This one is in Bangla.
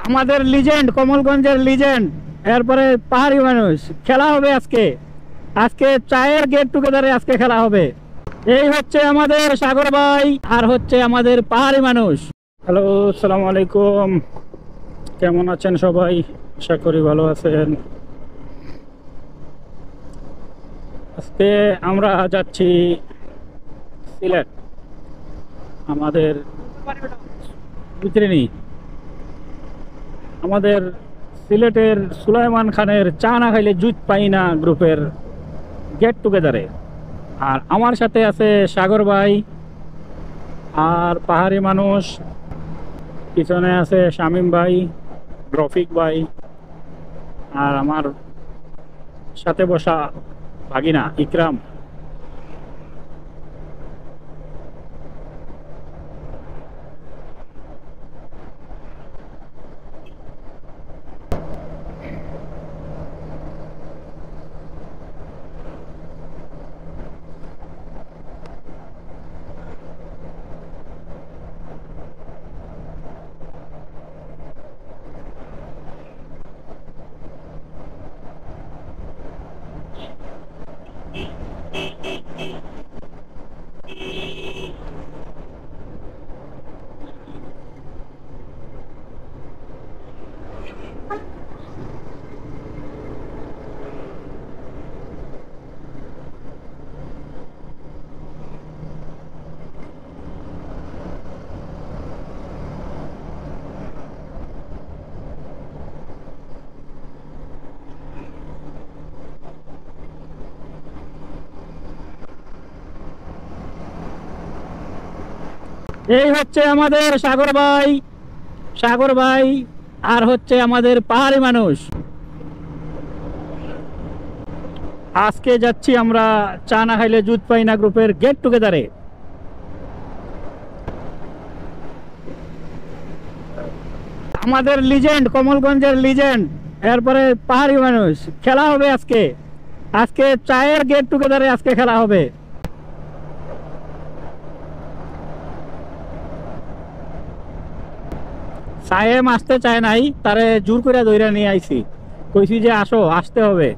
আমাদের লিজেন্ড, কমলগঞ্জের লিজেন্ড, এরপরে পাহাড়ি মানুষ খেলা হবে আজকে। আজকে চায়ের গেট টুগেদারে আজকে খেলা হবে। এই হচ্ছে আমাদের সাগর ভাই, আর হচ্ছে আমাদের পাহাড়ি মানুষ। হ্যালো, আসসালামু আলাইকুম। কেমন আছেন সবাই? আশা করি ভালো আছেন। আজকে আমরা যাচ্ছি সিলেট। আমাদের বুঝলেনি, আমাদের সিলেটের সুলাইমান খানের চা না খাইলে জুত পাই না গ্রুপের গেট টুগেদারে। আর আমার সাথে আছে সাগর ভাই আর পাহাড়ি মানুষ, পিছনে আছে শামীম ভাই, রফিক ভাই, আর আমার সাথে বসা ভাগিনা ইকরাম। এই হচ্ছে আমাদের সাগর ভাই, সাগর ভাই, আর হচ্ছে আমাদের পাহাড়ি মানুষ। আজকে যাচ্ছি আমরা চা না খাইলে জুত পাই না গ্রুপের গেট টুগেদারে। আমাদের লিজেন্ড, কমলগঞ্জের লিজেন্ড, এরপরে পাহাড়ি মানুষ খেলা হবে আজকে। আজকে চায়ের গেট টুগেদারে আজকে খেলা হবে। সায়েম আসতে চায় নাই, তারে জোর করে ধইরা নিয়ে আইছি, কইছি যে আসো, আসতে হবে।